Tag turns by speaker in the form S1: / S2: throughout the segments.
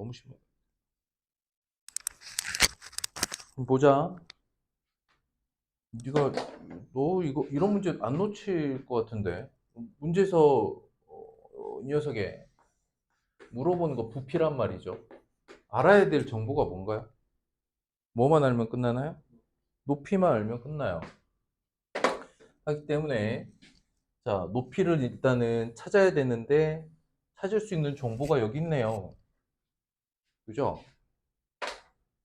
S1: 너무 심해. 보자. 네가 너 이거 이런 문제 안 놓칠 것 같은데. 문제에서 이 녀석에 물어보는 거 부피란 말이죠. 알아야 될 정보가 뭔가요? 뭐만 알면 끝나나요? 높이만 알면 끝나요. 하기 때문에 자, 높이를 일단은 찾아야 되는데 찾을 수 있는 정보가 여기 있네요. 그죠?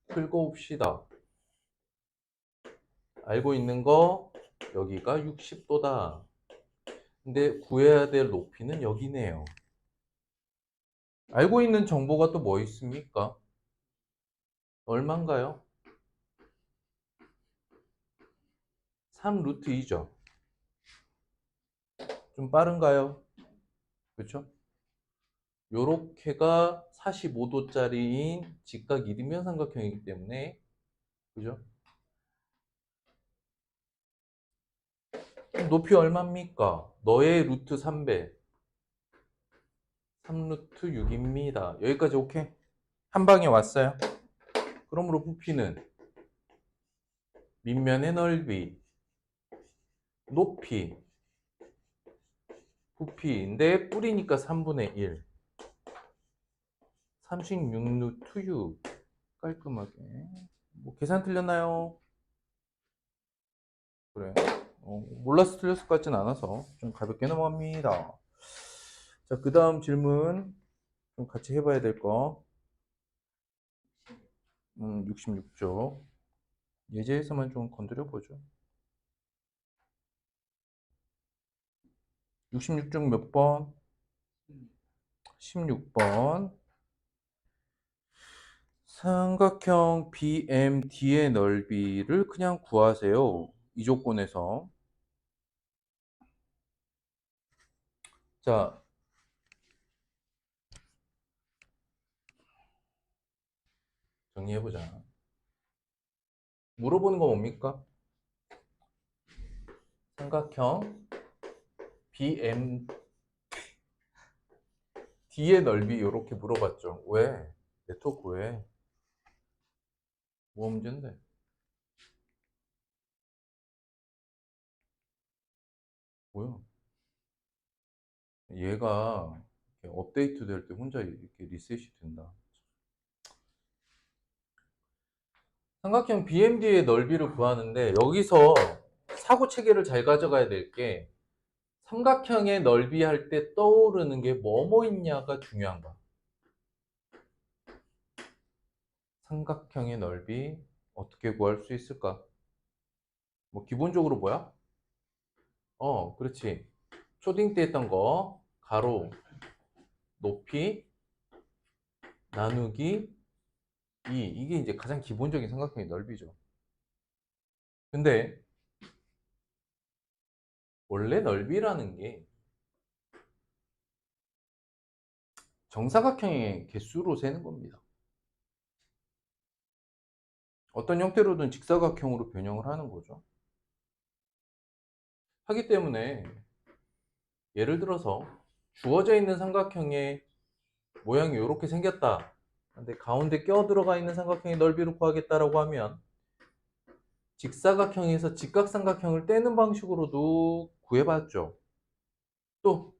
S1: 긁어봅시다. 알고 있는 거 여기가 60도다. 근데 구해야 될 높이는 여기네요. 알고 있는 정보가 또 뭐 있습니까? 얼마인가요? 3 루트 2죠. 좀 빠른가요? 그렇죠? 요렇게가 45도짜리인 직각 이등변 삼각형이기 때문에 그죠? 높이 얼마입니까? 너의 루트 3배 3루트 6입니다. 여기까지 오케이? 한 방에 왔어요. 그러므로 부피는 밑면의 넓이, 높이, 부피인데 뿌리니까 3분의 1. 36루트 6. 깔끔하게. 뭐 계산 틀렸나요? 그래. 몰라서 틀렸을 것 같진 않아서 좀 가볍게 넘어갑니다. 자, 그 다음 질문 좀 같이 해봐야 될 거. 66쪽. 예제에서만 좀 건드려 보죠. 66쪽 몇 번? 16번. 삼각형 BMD의 넓이를 그냥 구하세요. 이 조건에서. 자, 정리해보자. 물어보는 거 뭡니까? 삼각형 BMD의 넓이 이렇게 물어봤죠. 왜? 네트워크 왜? 뭐가 문제인데? 뭐야? 얘가 이렇게 업데이트 될 때 혼자 이렇게 리셋이 된다. 삼각형 BMD의 넓이를 구하는데 여기서 사고 체계를 잘 가져가야 될 게 삼각형의 넓이 할 때 떠오르는 게 뭐뭐 있냐가 중요한 거야. 삼각형의 넓이 어떻게 구할 수 있을까? 뭐 기본적으로 뭐야? 그렇지. 초딩 때 했던 거 가로 높이 나누기 2 이게 이제 가장 기본적인 삼각형의 넓이죠. 근데 원래 넓이라는 게 정사각형의 개수로 세는 겁니다. 어떤 형태로든 직사각형으로 변형을 하는 거죠. 하기 때문에 예를 들어서 주어져 있는 삼각형의 모양이 이렇게 생겼다. 근데 가운데 껴 들어가 있는 삼각형의 넓이를 구하겠다라고 하면 직사각형에서 직각삼각형을 떼는 방식으로도 구해봤죠. 또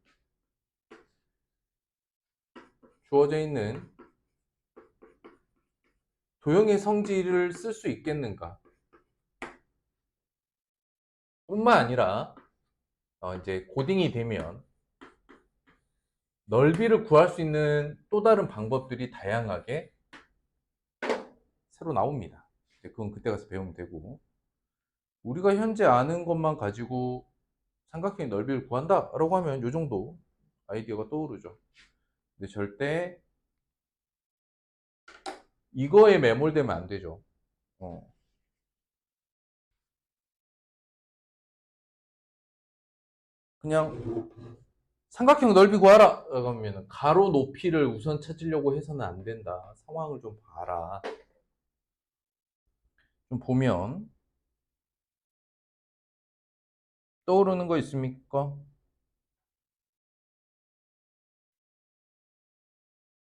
S1: 주어져 있는 도형의 성질을 쓸 수 있겠는가? 뿐만 아니라 이제 고딩이 되면 넓이를 구할 수 있는 또 다른 방법들이 다양하게 새로 나옵니다. 그건 그때 가서 배우면 되고 우리가 현재 아는 것만 가지고 삼각형의 넓이를 구한다 라고 하면 이 정도 아이디어가 떠오르죠. 근데 절대 이거에 매몰되면 안 되죠. 어. 그냥 삼각형 넓이 구하라 그러면 가로 높이를 우선 찾으려고 해서는 안 된다. 상황을 좀 봐라. 좀 보면 떠오르는 거 있습니까?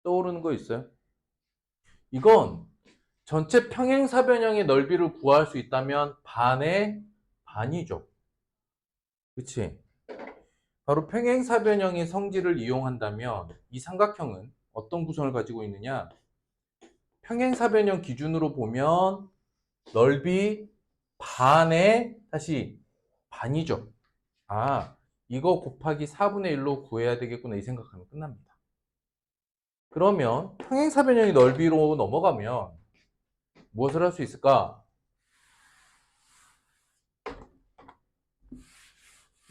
S1: 떠오르는 거 있어요? 이건 전체 평행사변형의 넓이를 구할 수 있다면 반의 반이죠. 그치? 바로 평행사변형의 성질을 이용한다면 이 삼각형은 어떤 구성을 가지고 있느냐? 평행사변형 기준으로 보면 넓이 반의 다시 반이죠. 아, 이거 곱하기 4분의 1로 구해야 되겠구나 이 생각하면 끝납니다. 그러면 평행사변형의 넓이로 넘어가면 무엇을 할 수 있을까?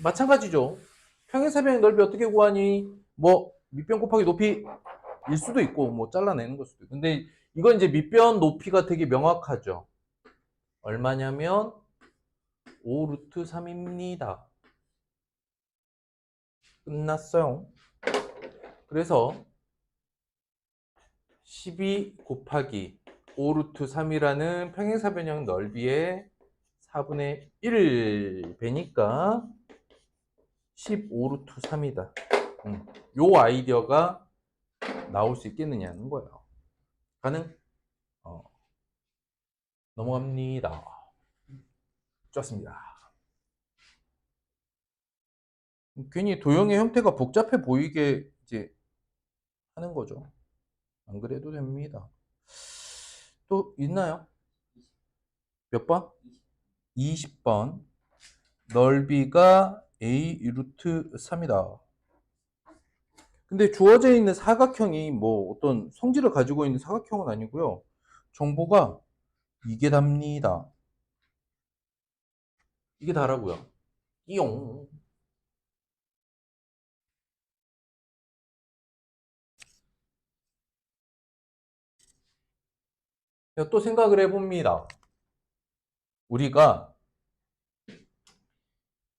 S1: 마찬가지죠. 평행사변형 넓이 어떻게 구하니? 뭐 밑변 곱하기 높이일 수도 있고 뭐 잘라내는 걸 수도 있고. 근데 이건 이제 밑변 높이가 되게 명확하죠. 얼마냐면 5 루트 3입니다. 끝났어요. 그래서 12 곱하기 5 루트 3이라는 평행사변형 넓이의 4분의 1 배니까 15 루트 3이다. 요 아이디어가 나올 수 있겠느냐는 거예요. 가능? 넘어갑니다. 좋습니다. 괜히 도형의 형태가 복잡해 보이게 이제 하는 거죠. 안 그래도 됩니다. 또 있나요? 몇 번? 20번. 넓이가 a 루트 3이다. 근데 주어져 있는 사각형이 뭐 어떤 성질을 가지고 있는 사각형은 아니고요. 정보가 이게 답니다. 이게 다라고요. 이용. 또 생각을 해봅니다. 우리가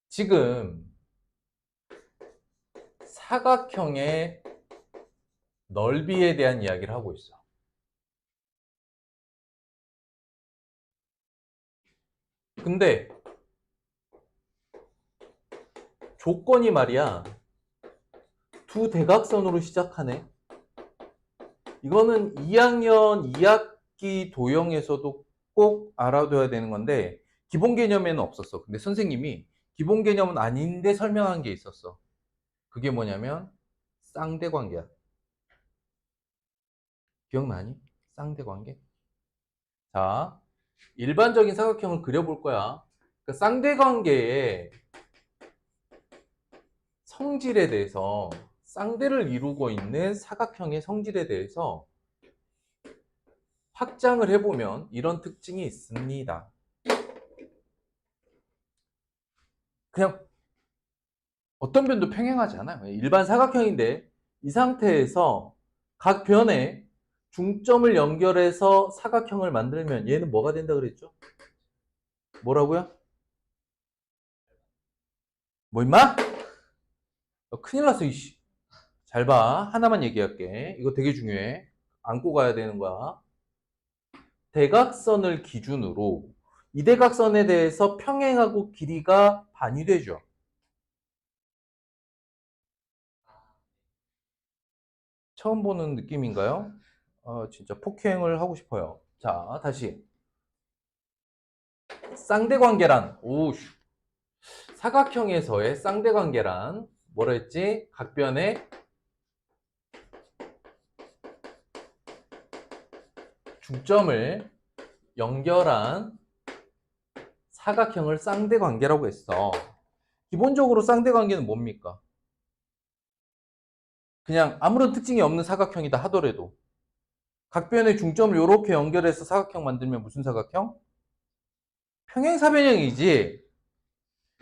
S1: 지금 사각형의 넓이에 대한 이야기를 하고 있어. 근데 조건이 말이야 두 대각선으로 시작하네. 이거는 2학년 2학기 도형에서도 꼭 알아둬야 되는 건데 기본 개념에는 없었어. 근데 선생님이 기본 개념은 아닌데 설명한 게 있었어. 그게 뭐냐면 쌍대관계야. 기억나니? 쌍대관계. 자, 일반적인 사각형을 그려볼 거야. 그 쌍대관계의 성질에 대해서 쌍대를 이루고 있는 사각형의 성질에 대해서 확장을 해보면 이런 특징이 있습니다. 그냥 어떤 변도 평행하지 않아요. 일반 사각형인데 이 상태에서 각 변에 중점을 연결해서 사각형을 만들면 얘는 뭐가 된다 그랬죠? 뭐라고요? 뭐 임마? 큰일 났어 이씨. 잘 봐. 하나만 얘기할게. 이거 되게 중요해. 안고 가야 되는 거야. 대각선을 기준으로 이 대각선에 대해서 평행하고 길이가 반이 되죠. 처음 보는 느낌인가요? 진짜 폭행을 하고 싶어요. 자, 다시. 쌍대관계란, 사각형에서의 쌍대관계란, 뭐라 했지? 각변의 중점을 연결한 사각형을 쌍대관계라고 했어. 기본적으로 쌍대관계는 뭡니까? 그냥 아무런 특징이 없는 사각형이다 하더라도 각변의 중점을 이렇게 연결해서 사각형 만들면 무슨 사각형? 평행사변형이지.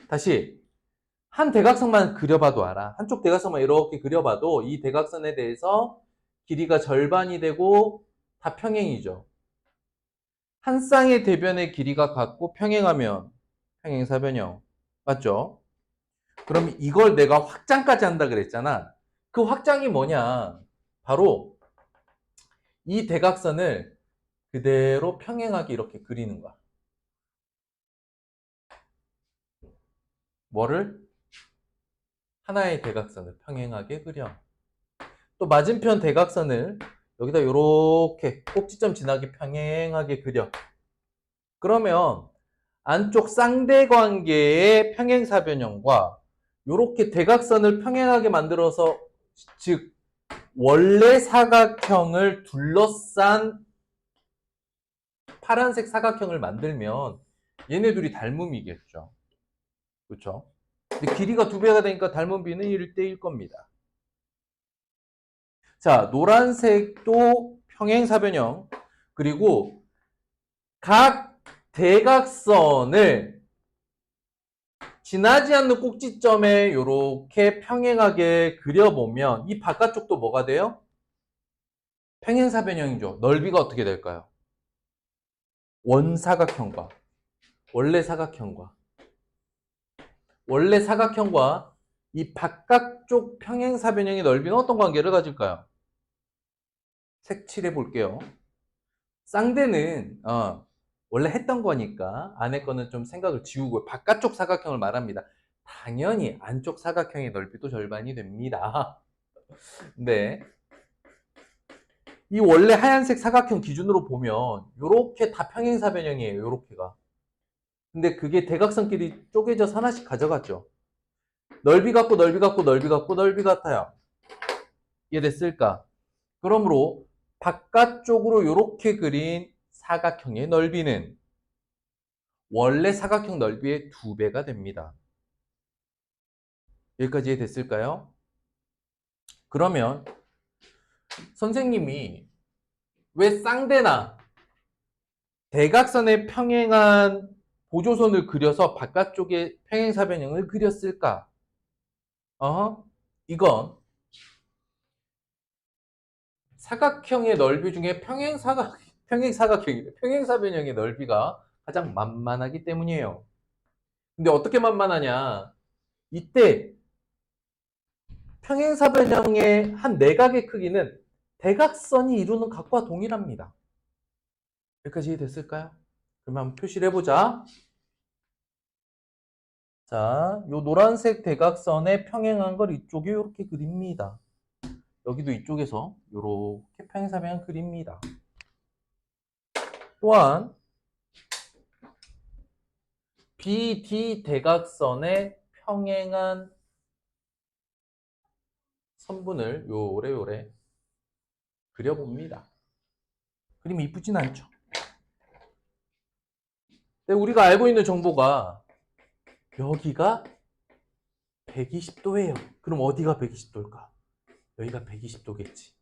S1: 다시 한 대각선만 그려봐도 알아. 한쪽 대각선만 이렇게 그려봐도 이 대각선에 대해서 길이가 절반이 되고 다 평행이죠. 한 쌍의 대변의 길이가 같고 평행하면 평행사변형. 맞죠? 그럼 이걸 내가 확장까지 한다 그랬잖아. 그 확장이 뭐냐? 바로 이 대각선을 그대로 평행하게 이렇게 그리는 거야. 뭐를? 하나의 대각선을 평행하게 그려. 또 맞은편 대각선을 여기다 이렇게 꼭지점 지나게 평행하게 그려. 그러면 안쪽 쌍대관계의 평행사변형과 이렇게 대각선을 평행하게 만들어서, 즉 원래 사각형을 둘러싼 파란색 사각형을 만들면 얘네 둘이 닮음이겠죠. 그렇죠? 근데 길이가 2배가 되니까 닮은 비는 1대1 겁니다. 자, 노란색도 평행사변형, 그리고 각 대각선을 지나지 않는 꼭지점에 이렇게 평행하게 그려보면 이 바깥쪽도 뭐가 돼요? 평행사변형이죠. 넓이가 어떻게 될까요? 원사각형과 원래 사각형과 이 바깥쪽 평행사변형의 넓이는 어떤 관계를 가질까요? 색칠해 볼게요. 쌍대는 원래 했던 거니까 안에 거는 좀 생각을 지우고 바깥쪽 사각형을 말합니다. 당연히 안쪽 사각형의 넓이도 절반이 됩니다. 네. 이 원래 하얀색 사각형 기준으로 보면 이렇게 다 평행사변형이에요. 이렇게가. 근데 그게 대각선끼리 쪼개져서 하나씩 가져갔죠. 넓이 같고 넓이 같고 넓이 같고 넓이 같아요. 이해됐을까? 그러므로 바깥쪽으로 이렇게 그린 사각형의 넓이는 원래 사각형 넓이의 2배가 됩니다. 여기까지 이해됐을까요? 그러면 선생님이 왜 쌍대나 대각선의 평행한 보조선을 그려서 바깥쪽에 평행사변형을 그렸을까? 이건 사각형의 넓이 중에 평행사변형의 넓이가 가장 만만하기 때문이에요. 근데 어떻게 만만하냐? 이때 평행사변형의 한 내각의 크기는 대각선이 이루는 각과 동일합니다. 여기까지 이해됐을까요? 그러면 한번 표시를 해보자. 자, 요 노란색 대각선에 평행한 걸 이쪽에 이렇게 그립니다. 여기도 이쪽에서 이렇게 평행사변형 그립니다. 또한 BD 대각선에 평행한 선분을 요래 그려봅니다. 그림이 이쁘진 않죠. 근데 우리가 알고 있는 정보가 여기가 120도예요. 그럼 어디가 120도일까? 여기가 120도겠지.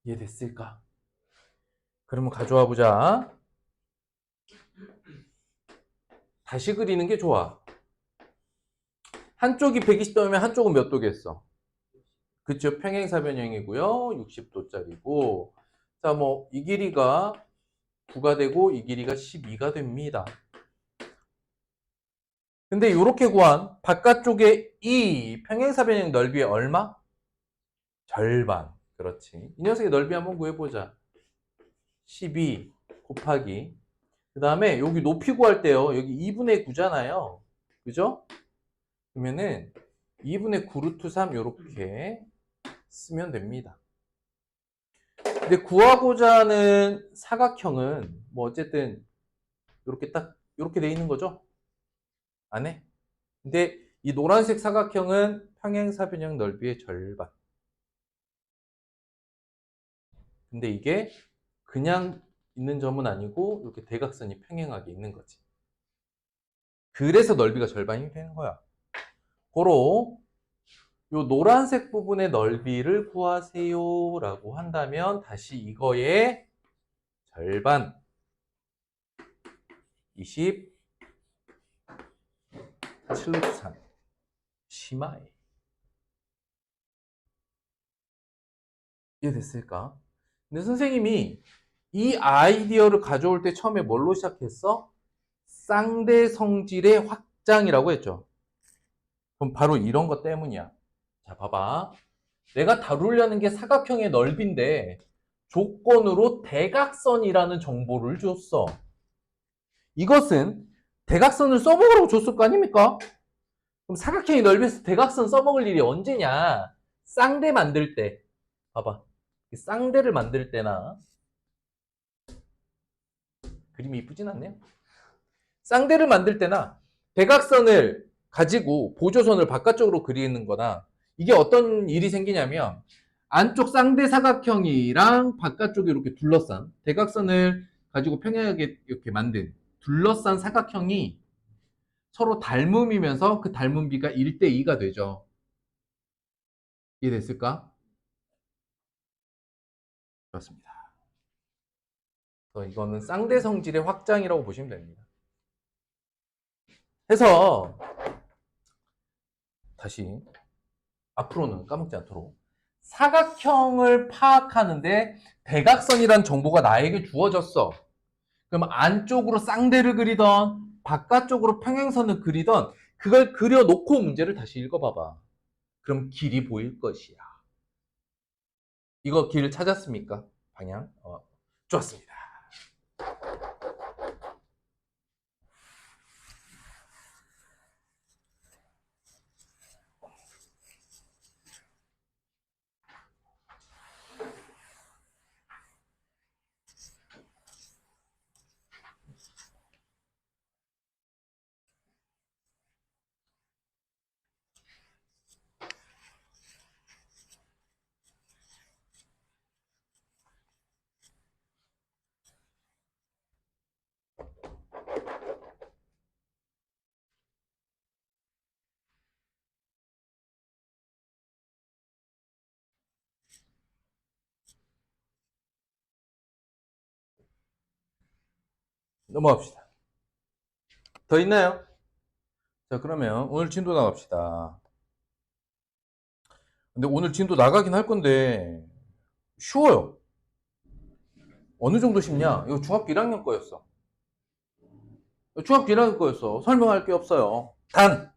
S1: 이해됐을까? 그러면 가져와 보자. 다시 그리는 게 좋아. 한쪽이 120도면 한쪽은 몇 도겠어? 그쵸? 평행사변형이고요. 60도짜리고. 자, 뭐 이 길이가 9가 되고 이 길이가 12가 됩니다. 근데 이렇게 구한 바깥쪽에 이 평행사변형 넓이의 얼마? 절반. 그렇지. 이 녀석의 넓이 한번 구해보자. 12 곱하기. 그 다음에 여기 높이 구할 때요. 여기 2분의 9잖아요. 그죠? 그러면은 2분의 9 루트 3 이렇게 쓰면 됩니다. 근데 구하고자 하는 사각형은 뭐 어쨌든 이렇게 딱 이렇게 돼 있는 거죠? 안에? 근데 이 노란색 사각형은 평행사변형 넓이의 절반. 근데 이게 그냥 있는 점은 아니고 이렇게 대각선이 평행하게 있는 거지. 그래서 넓이가 절반이 되는 거야. 고로 요 노란색 부분의 넓이를 구하세요 라고 한다면 다시 이거의 절반 20 7루트 3 심하에 이해됐을까? 근데 선생님이 이 아이디어를 가져올 때 처음에 뭘로 시작했어? 쌍대 성질의 확장이라고 했죠. 그럼 바로 이런 것 때문이야. 자, 봐봐. 내가 다루려는 게 사각형의 넓이인데 조건으로 대각선이라는 정보를 줬어. 이것은 대각선을 써먹으라고 줬을 거 아닙니까? 그럼 사각형의 넓이에서 대각선 써먹을 일이 언제냐? 쌍대 만들 때. 봐봐. 쌍대를 만들 때나 그림이 이쁘진 않네요. 쌍대를 만들 때나 대각선을 가지고 보조선을 바깥쪽으로 그리는 거나 이게 어떤 일이 생기냐면 안쪽 쌍대 사각형이랑 바깥쪽에 이렇게 둘러싼 대각선을 가지고 평행하게 이렇게 만든 둘러싼 사각형이 서로 닮음이면서 그 닮은 비가 1대2가 되죠. 이해됐을까? 그렇습니다. 그래서 이거는 쌍대 성질의 확장이라고 보시면 됩니다. 해서 다시 앞으로는 까먹지 않도록 사각형을 파악하는데 대각선이란 정보가 나에게 주어졌어. 그럼 안쪽으로 쌍대를 그리던 바깥쪽으로 평행선을 그리던 그걸 그려놓고 문제를 다시 읽어봐봐. 그럼 길이 보일 것이야. 이거 길 찾았습니까? 방향? 좋았습니다. 넘어갑시다. 더 있나요? 자, 그러면 오늘 진도 나갑시다. 근데 오늘 진도 나가긴 할 건데 쉬워요. 어느 정도 쉽냐? 이거 중학교 1학년 거였어. 중학교 1학년 거였어. 설명할 게 없어요. 단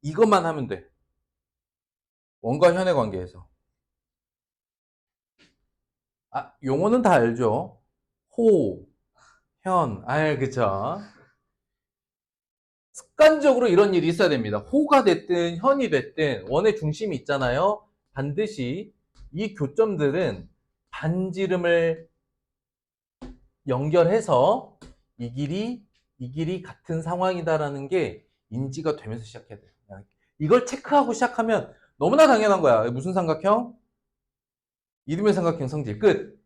S1: 이것만 하면 돼. 원과 현의 관계에서. 용어는 다 알죠? 호, 현, 그쵸? 습관적으로 이런 일이 있어야 됩니다. 호가 됐든 현이 됐든 원의 중심이 있잖아요. 반드시 이 교점들은 반지름을 연결해서 이 길이 같은 상황이다라는 게 인지가 되면서 시작해야 돼요. 이걸 체크하고 시작하면 너무나 당연한 거야. 무슨 삼각형? 이름의 삼각형 성질 끝.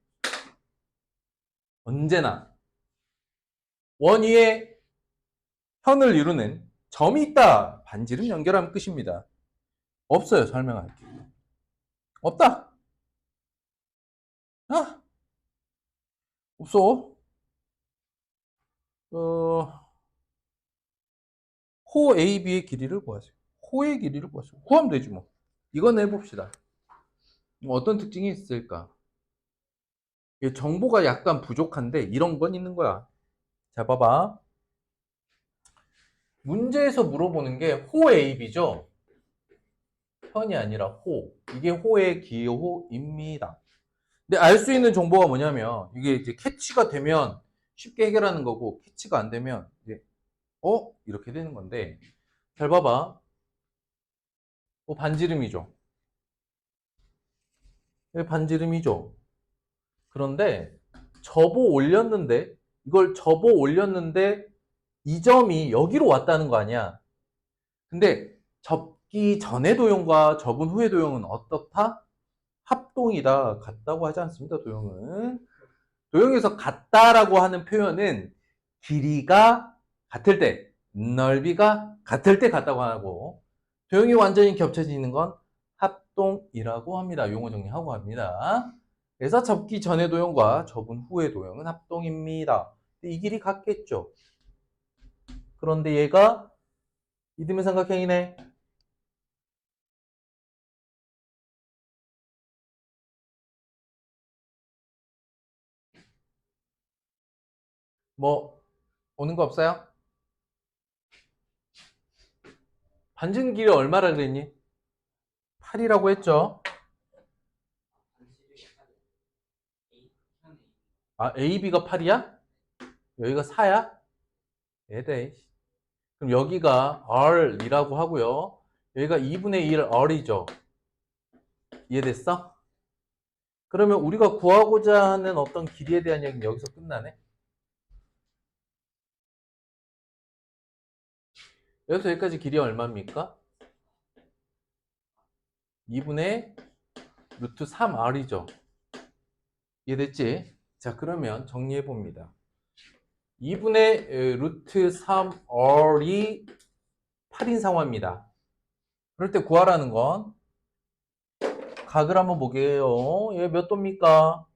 S1: 언제나 원 위에 현을 이루는 점이 있다. 반지름 연결하면 끝입니다. 없어요. 설명할게. 없다. 없어. 호 AB의 길이를 구하세요. 호의 길이를 구하세요. 구하면 되지 뭐. 이건 해봅시다. 어떤 특징이 있을까? 정보가 약간 부족한데 이런 건 있는 거야. 자, 봐봐. 문제에서 물어보는 게 호 AB죠. 현이 아니라 호. 이게 호의 기호입니다. 근데 알 수 있는 정보가 뭐냐면 이게 이제 캐치가 되면 쉽게 해결하는 거고 캐치가 안 되면 이제 이렇게 되는 건데 잘 봐봐. 반지름이죠. 반지름이죠. 그런데 이걸 접어 올렸는데 이 점이 여기로 왔다는 거 아니야. 근데 접기 전의 도형과 접은 후의 도형은 어떻다? 합동이다. 같다고 하지 않습니다. 도형은. 도형에서 같다라고 하는 표현은 길이가 같을 때, 넓이가 같을 때 같다고 하고 도형이 완전히 겹쳐지는 건 합동이라고 합니다. 용어 정리하고 합니다. 그래서 접기 전의 도형과 접은 후의 도형은 합동입니다. 이 길이 같겠죠. 그런데 얘가 이등변 삼각형이네. 뭐 오는 거 없어요? 반지름 길이 얼마라 그랬니? 8이라고 했죠. AB가 8이야? 여기가 4야? 에데이. 그럼 여기가 R이라고 하고요. 여기가 2분의 1 R이죠. 이해됐어? 그러면 우리가 구하고자 하는 어떤 길이에 대한 얘기는 여기서 끝나네? 여기서 여기까지 길이 얼마입니까? 2분의 루트 3r이죠. 이해됐지? 자, 그러면 정리해 봅니다. 2분의 루트 3r이 8인 상황입니다. 그럴 때 구하라는 건 각을 한번 보게요. 얘 몇 도입니까?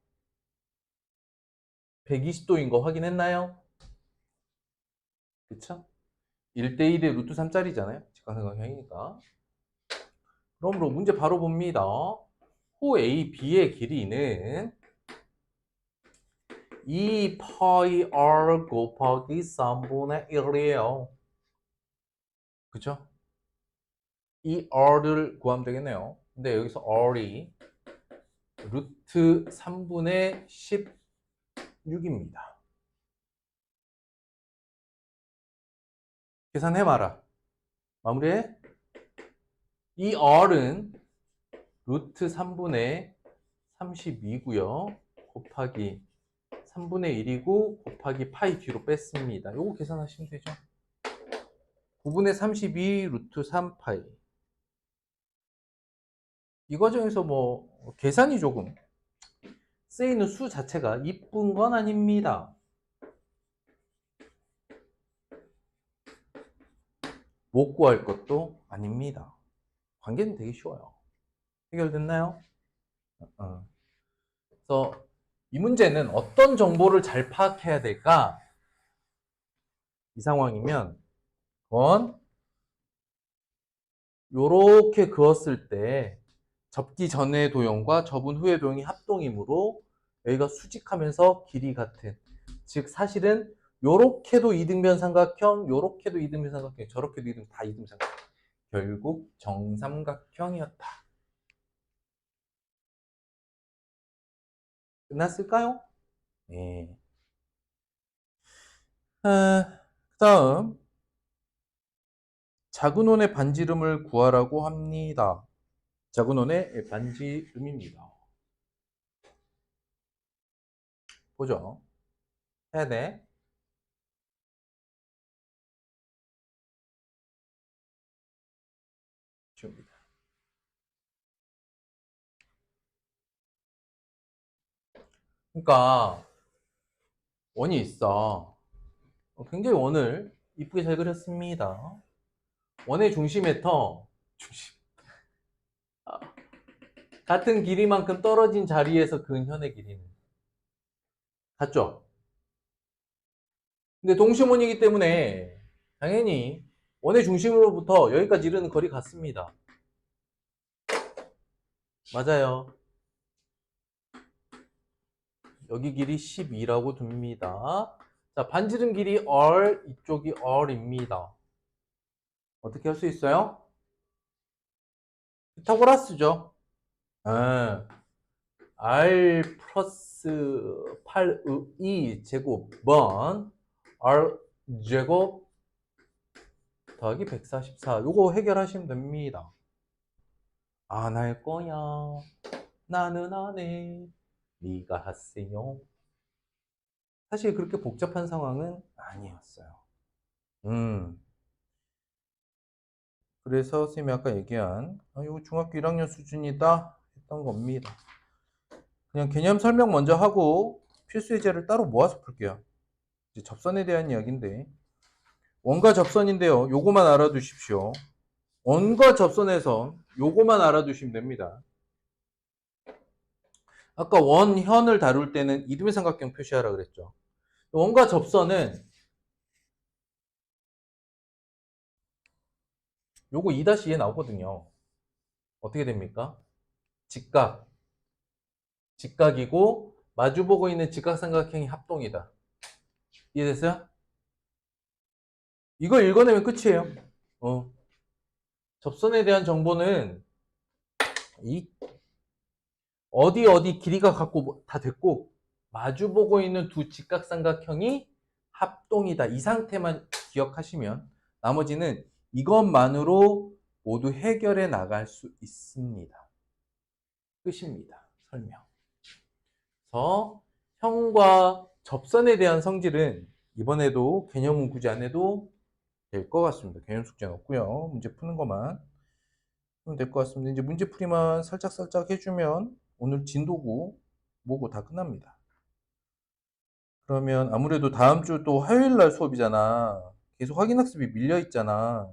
S1: 120도인 거 확인했나요? 그쵸? 1대1의 루트 3짜리잖아요. 직각삼각형이니까. 그러므로 문제 바로 봅니다. 호 AB의 길이는 2파이 R 곱하기 3분의 1이에요. 그쵸? 이 R를 구하면 되겠네요. 근데 여기서 R이 루트 3분의 16입니다. 계산해봐라. 마무리해. 이 R은 루트 3분의 32고요. 곱하기 3분의 1이고 곱하기 파이 뒤로 뺐습니다. 요거 계산하시면 되죠. 9분의 32 루트 3파이. 이 과정에서 뭐 계산이 조금 쓰이는 수 자체가 이쁜 건 아닙니다. 못 구할 것도 아닙니다. 관계는 되게 쉬워요. 해결됐나요? 그래서 이 문제는 어떤 정보를 잘 파악해야 될까? 이 상황이면 그건 요렇게 그었을 때 접기 전의 도형과 접은 후의 도형이 합동이므로 여기가 수직하면서 길이 같은, 즉 사실은 요렇게도 이등변 삼각형, 요렇게도 이등변 삼각형, 저렇게도 다 이등변 삼각형, 결국 정삼각형이었다. 끝났을까요? 네. 그 다음 작은 원의 반지름을 구하라고 합니다. 작은 원의 반지름입니다. 보죠. 해야 돼. 줍니다. 그러니까 원이 있어. 굉장히 원을 이쁘게 잘 그렸습니다. 원의 중심에서 같은 길이만큼 떨어진 자리에서 그은 현의 길이는 같죠? 근데 동심원이기 때문에 당연히 원의 중심으로부터 여기까지 이르는 거리 같습니다. 맞아요. 여기 길이 12라고 둡니다. 자, 반지름 길이 R, 이쪽이 R입니다. 어떻게 할 수 있어요? 피타고라스죠. R 플러스 8의 2 제곱번 R 제곱 더하기 144. 요거 해결하시면 됩니다. 안 할 거야. 나는 안 해. 네가 하세요. 사실 그렇게 복잡한 상황은 아니었어요. 그래서 선생님이 아까 얘기한 이거 중학교 1학년 수준이다 했던 겁니다. 그냥 개념 설명 먼저 하고 필수 예제를 따로 모아서 풀게요. 이제 접선에 대한 이야기인데 원과 접선인데요. 요거만 알아두십시오. 원과 접선에서 요거만 알아두시면 됩니다. 아까 원현을 다룰 때는 이등변 삼각형 표시하라 그랬죠. 원과 접선은 요거 2-2에 나오거든요. 어떻게 됩니까? 직각. 직각이고 마주보고 있는 직각삼각형이 합동이다. 이해됐어요? 이거 읽어내면 끝이에요. 접선에 대한 정보는 이 어디 길이가 갖고 다 됐고 마주보고 있는 두 직각삼각형이 합동이다. 이 상태만 기억하시면 나머지는 이것만으로 모두 해결해 나갈 수 있습니다. 끝입니다. 설명. 그래서 형과 접선에 대한 성질은 이번에도 개념은 굳이 안 해도 될 것 같습니다. 개념 숙제는 없고요. 문제 푸는 것만 하면 될 것 같습니다. 이제 문제풀이만 살짝살짝 해주면 오늘 진도고 뭐고 다 끝납니다. 그러면 아무래도 다음 주 또 화요일 날 수업이잖아. 계속 확인학습이 밀려 있잖아.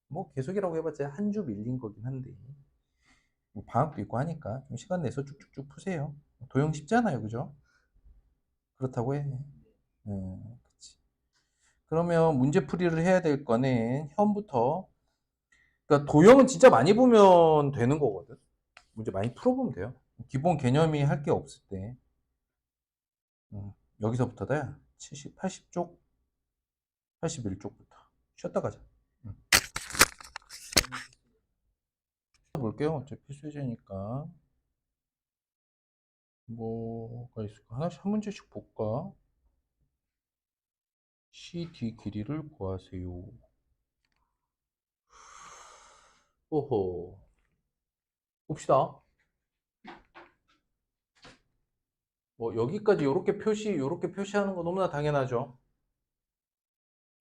S1: 뭐 계속이라고 해봤자 한 주 밀린 거긴 한데 뭐 방학도 있고 하니까 좀 시간 내서 쭉쭉쭉 푸세요. 도형 쉽잖아요, 그죠? 그렇다고 해. 그치. 그러면 문제풀이를 해야 될 거는 현부터. 그러니까 도형은 진짜 많이 보면 되는 거거든. 문제 많이 풀어보면 돼요. 기본 개념이 할 게 없을 때. 여기서부터다. 70, 80쪽, 81쪽부터. 쉬었다 가자. 볼게요. 어차피 필수제니까. 뭐가 있을까? 하나씩 한 문제씩 볼까? CD 길이를 구하세요. 오호. 봅시다. 뭐 여기까지 요렇게 표시하는 거 너무나 당연하죠.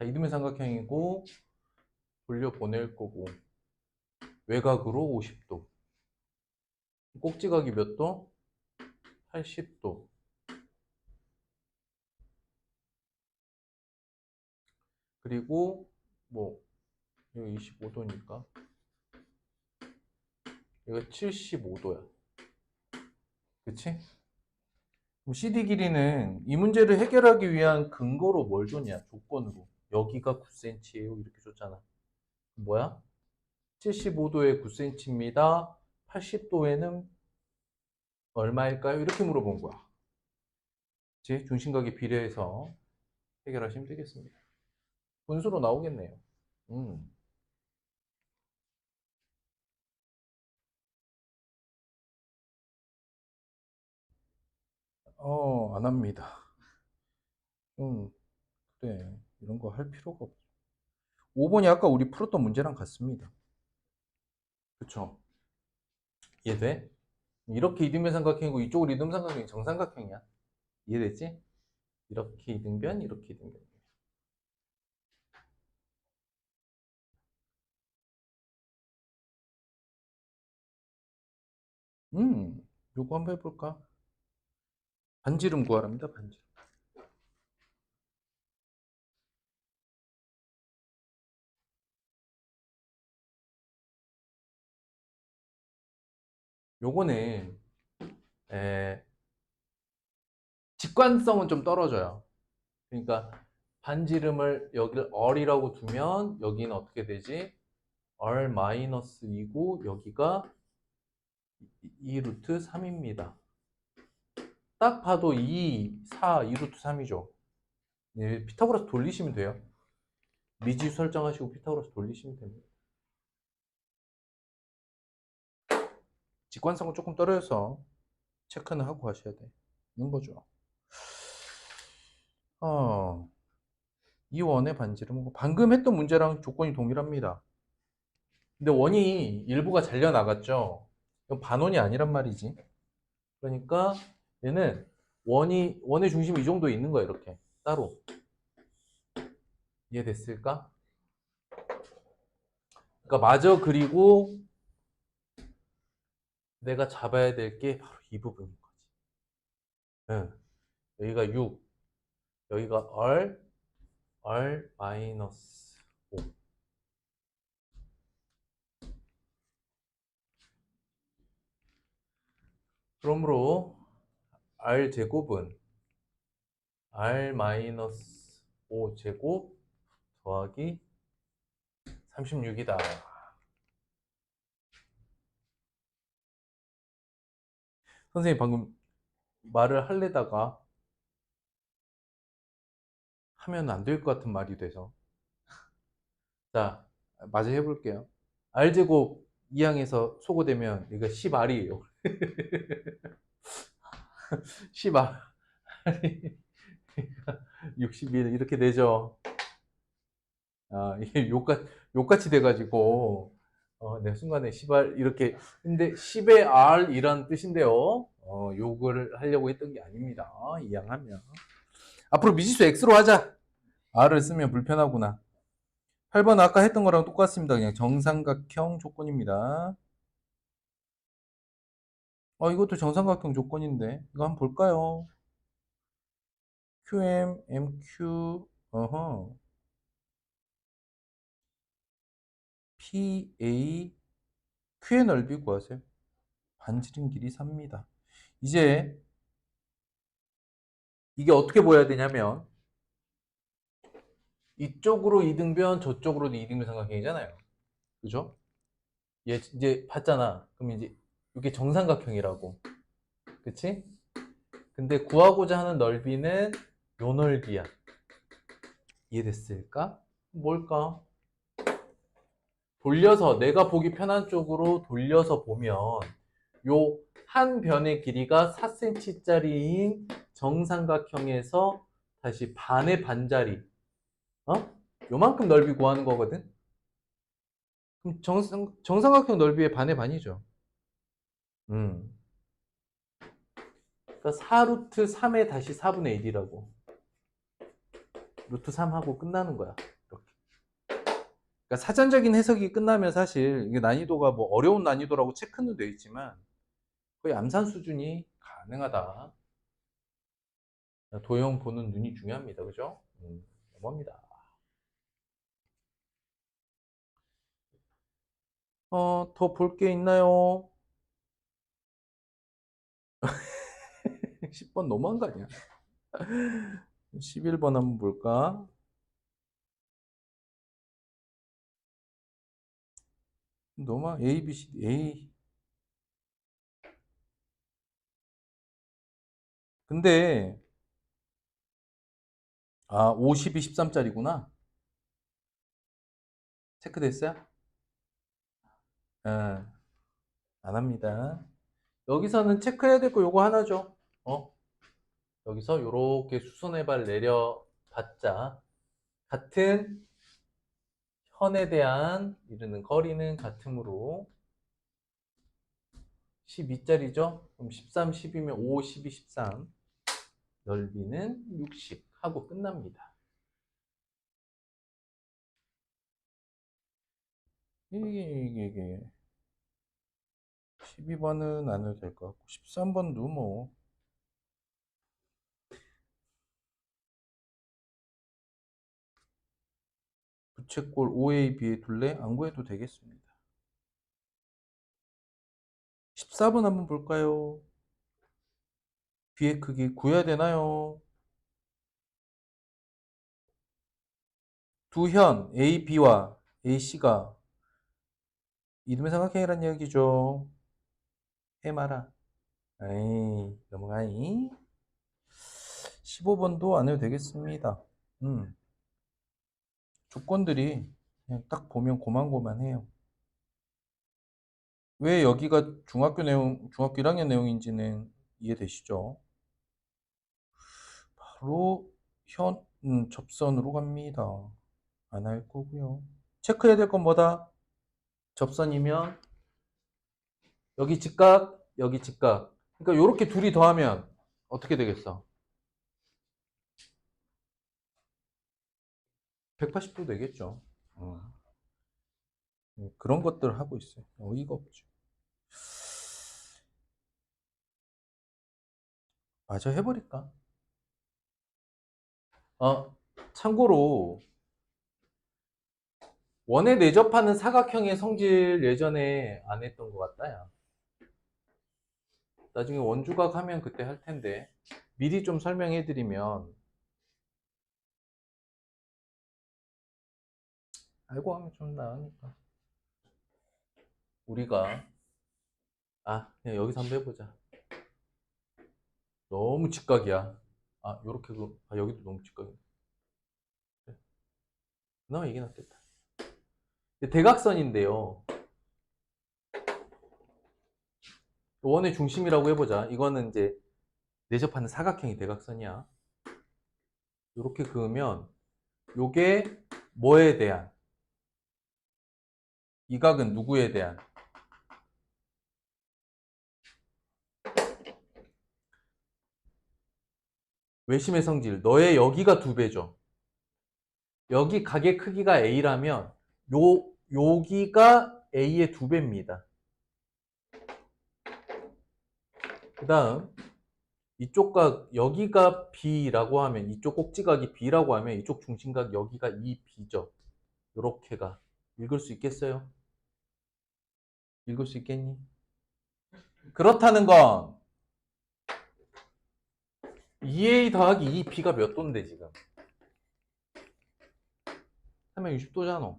S1: 이등변 삼각형이고 돌려보낼 거고 외곽으로 50도. 꼭지각이 몇 도? 80도. 그리고 뭐 여기 25도니까 이거 75도야. 그치? 그럼 CD 길이는 이 문제를 해결하기 위한 근거로 뭘 줬냐? 조건으로. 여기가 9cm예요. 이렇게 줬잖아. 뭐야? 75도에 9cm입니다. 80도에는 얼마일까요? 이렇게 물어본 거야. 제 중심각에 비례해서 해결하시면 되겠습니다. 분수로 나오겠네요. 음. 안 합니다. 그래. 이런 거 할 필요가 없죠. 5번이 아까 우리 풀었던 문제랑 같습니다. 그쵸? 이해돼? 이렇게 이등변 삼각형이고 이쪽으로 이등변 삼각형이 정삼각형이야. 이해됐지? 이렇게 이등변, 이렇게 이등변. 요거 한번 해볼까? 반지름 구하랍니다, 반지름. 요거는, 에, 직관성은 좀 떨어져요. 그러니까, 반지름을 여기를 얼이라고 두면, 여기는 어떻게 되지? 얼 마이너스 2고, 여기가 2 루트 3입니다. 딱 봐도 2, 4, 2 루트 3이죠. 예, 피타고라스 돌리시면 돼요. 미지수 설정하시고 피타고라스 돌리시면 됩니다. 직관성은 조금 떨어져서 체크는 하고 가셔야 되는 거죠. 이 원의 반지름 방금 했던 문제랑 조건이 동일합니다. 근데 원이 일부가 잘려 나갔죠. 이건 반원이 아니란 말이지. 그러니까 얘는 원의 중심이 이 정도 있는 거야, 이렇게 따로. 이해됐을까? 그러니까 마저 그리고 내가 잡아야 될 게 바로 이 부분인 거지. 응. 여기가 6, 여기가 얼 마이너스 5. 그러므로 r 제곱은 r 마이너스 5 제곱 더하기 36이다. 선생님 방금 말을 하려다가 하면 안 될 것 같은 말이 돼서. 자, 마저 해볼게요. r제곱 2항에서 소거되면 이거 10r이에요. 10r. 61 이렇게 되죠. 이게 욕같이 돼가지고 내 순간에 시발 이렇게 근데 10의 R 이란 뜻인데요. 욕을 하려고 했던 게 아닙니다. 이양하면 앞으로 미지수 X로 하자. R을 쓰면 불편하구나. 8번 아까 했던 거랑 똑같습니다. 그냥 정삼각형 조건입니다. 이것도 정삼각형 조건인데 이거 한번 볼까요? QM, MQ, PA, Q의 넓이 구하세요. 반지름 길이 3입니다. 이제 이게 어떻게 보여야 되냐면 이쪽으로 이등변, 저쪽으로도 이등변 삼각형이잖아요. 그죠? 얘 이제 봤잖아. 그럼 이제 이게 정삼각형이라고. 그치? 근데 구하고자 하는 넓이는 요 넓이야. 이해됐을까? 뭘까? 돌려서 내가 보기 편한 쪽으로 돌려서 보면 요 한 변의 길이가 4cm짜리인 정삼각형에서 다시 반의 반짜리 요만큼 넓이 구하는 거거든. 그럼 정삼각형 넓이의 반의 반이죠. 그러니까 4루트 3의 다시 4분의 1이라고. 루트 3 하고 끝나는 거야. 이렇게. 그러니까 사전적인 해석이 끝나면 사실 이게 난이도가 뭐 어려운 난이도라고 체크는 돼 있지만 거의 암산 수준이 가능하다. 도형 보는 눈이 중요합니다. 그죠? 넘어갑니다. 더 볼 게 있나요? 10번 너무한 거 아니야? 11번 한번 볼까? 너무 A, B, C, D, A. 근데 52, 13짜리구나. 체크됐어요? 안 합니다. 여기서는 체크해야 될 거 요거 하나죠. 여기서 요렇게 수선의 발 내려봤자 같은 현에 대한 이르는 거리는 같으므로 12짜리죠? 그럼 13, 10이면 5, 12, 13 넓이는 60 하고 끝납니다. 이게 12번은 안 해도 될 것 같고 13번도 뭐 부채꼴 OAB에 둘래? 안 구해도 되겠습니다. 14번 한번 볼까요? B의 크기 구해야 되나요? 두 현 A, B와 A, C가 이름의 삼각형이란 이야기죠. 해마라. 에이, 넘어가니? 15번도 안 해도 되겠습니다. 조건들이 그냥 딱 보면 고만고만해요. 왜 여기가 중학교 1학년 내용인지는 이해되시죠? 바로 접선으로 갑니다. 안 할 거고요. 체크해야 될 건 뭐다? 접선이면 여기 직각, 여기 직각. 그러니까 이렇게 둘이 더하면 어떻게 되겠어? 180도 되겠죠. 그런 것들을 하고 있어요. 어이가 없죠. 마저 해버릴까? 참고로 원에 내접하는 사각형의 성질 예전에 안 했던 것 같다, 야. 나중에 원주각 하면 그때 할 텐데 미리 좀 설명해 드리면 알고 하면 좀 나으니까 우리가 그냥 여기서 한번 해보자. 너무 직각이야. 요렇게 여기도 너무 직각이야. 그래. 그나마 이게 낫겠다. 대각선인데요. 원의 중심이라고 해보자. 이거는 이제 내접하는 사각형이 대각선이야. 이렇게 그으면 요게 뭐에 대한 이 각은 누구에 대한? 외심의 성질. 너의 여기가 2배죠. 여기 각의 크기가 A라면 여기가 A의 2배입니다. 그 다음 이쪽 각 여기가 B라고 하면 이쪽 꼭지각이 B라고 하면 이쪽 중심각 여기가 2B죠. 요렇게가 읽을 수 있겠어요? 읽을 수 있겠니? 그렇다는 건 2A 더하기 2B가 몇 도인데 지금? 360도잖아.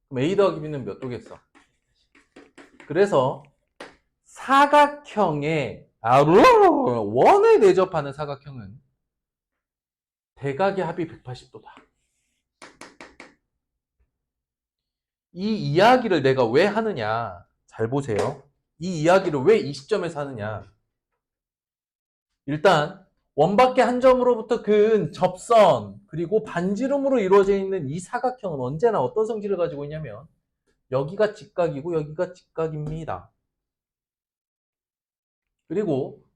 S1: 그럼 A 더하기 B는 몇 도겠어? 그래서 사각형의 원에 내접하는 사각형은 대각의 합이 180도다. 이 이야기를 내가 왜 하느냐? 잘 보세요. 이 이야기를 왜 이 시점에서 하느냐? 일단 원밖에 한 점으로부터 그은 접선 그리고 반지름으로 이루어져 있는 이 사각형은 언제나 어떤 성질을 가지고 있냐면 여기가 직각이고 여기가 직각입니다. 그리고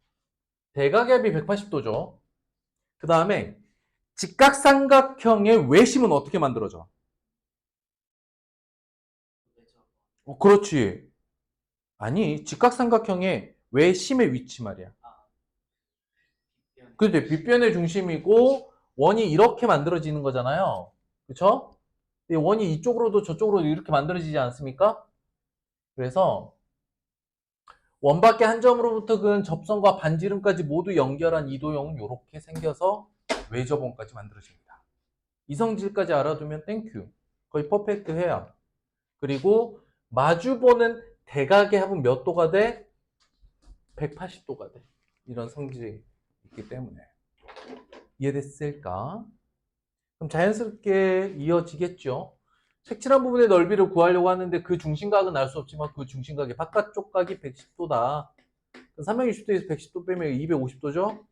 S1: 대각의 합이 180도죠. 그 다음에 직각삼각형의 외심은 어떻게 만들어져? 그렇지. 아니, 직각삼각형의 외심의 위치 말이야. 근데 빗변의 중심이고 원이 이렇게 만들어지는 거잖아요. 그쵸? 원이 이쪽으로도 저쪽으로도 이렇게 만들어지지 않습니까? 그래서 원밖에 한 점으로부터 그은 접선과 반지름까지 모두 연결한 이도형은 이렇게 생겨서 외접원까지 만들어집니다. 이 성질까지 알아두면 땡큐. 거의 퍼펙트 해야. 그리고 마주보는 대각의 합은 몇 도가 돼? 180도가 돼. 이런 성질이 있기 때문에. 이해됐을까? 그럼 자연스럽게 이어지겠죠. 색칠한 부분의 넓이를 구하려고 하는데 그 중심각은 알 수 없지만 그 중심각의 바깥쪽 각이 110도다. 360도에서 110도 빼면 250도죠?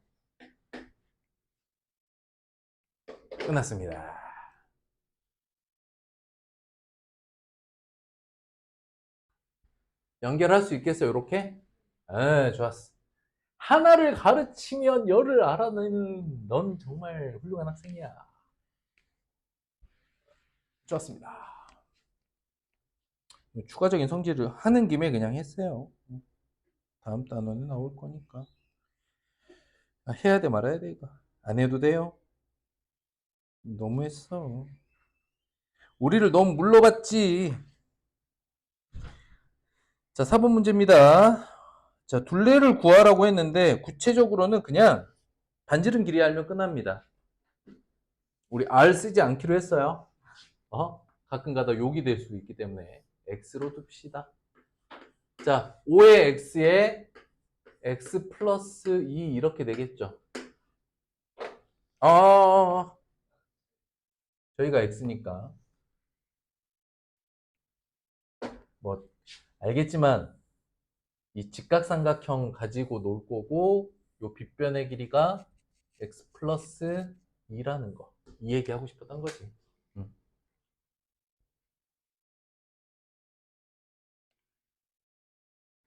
S1: 끝났습니다. 연결할 수 있겠어요, 이렇게? 네, 좋았어. 하나를 가르치면 열을 알아내는 넌 정말 훌륭한 학생이야. 좋았습니다. 추가적인 성질을 하는 김에 그냥 했어요. 다음 단원에 나올 거니까. 해야 돼 말아야 돼 이거. 안 해도 돼요. 너무했어. 우리를 너무 물러봤지. 자, 4번 문제입니다. 자, 둘레를 구하라고 했는데 구체적으로는 그냥 반지름 길이 알면 끝납니다. 우리 R 쓰지 않기로 했어요. 가끔가다 욕이 될 수 있기 때문에 X로 둡시다. 자, 5의 X에 X 플러스 2 이렇게 되겠죠. 저희가 X니까 뭐 알겠지만 이 직각삼각형 가지고 놀 거고 요 빗변의 길이가 X 플러스 2라는 거. 이 얘기 하고 싶었던 거지.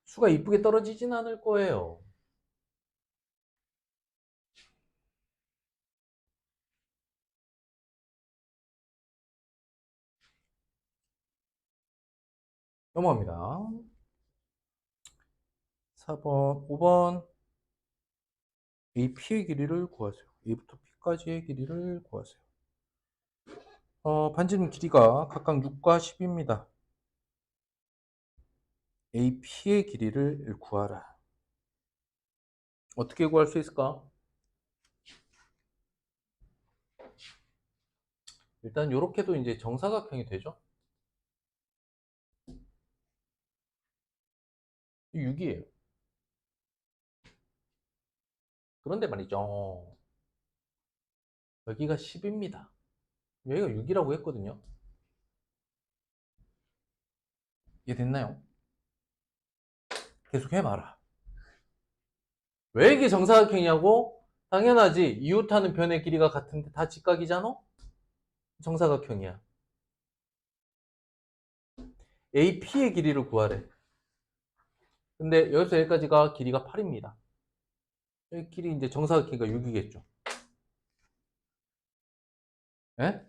S1: 수가 이쁘게 떨어지진 않을 거예요. 넘어갑니다. 4번, 5번. AP의 길이를 구하세요. A부터 P까지의 길이를 구하세요. 반지름 길이가 각각 6과 10입니다. AP의 길이를 구하라. 어떻게 구할 수 있을까? 일단 이렇게도 이제 정사각형이 되죠. 6이에요. 그런데 말이죠. 여기가 10입니다. 여기가 6이라고 했거든요. 이해됐나요? 계속 해봐라. 왜 이게 정사각형이냐고? 당연하지. 이웃하는 변의 길이가 같은데 다 직각이잖아? 정사각형이야. AP의 길이를 구하래. 근데 여기서 여기까지가 길이가 8입니다. 여기 길이 이제 정사각형이니까 6이겠죠. 예? 예.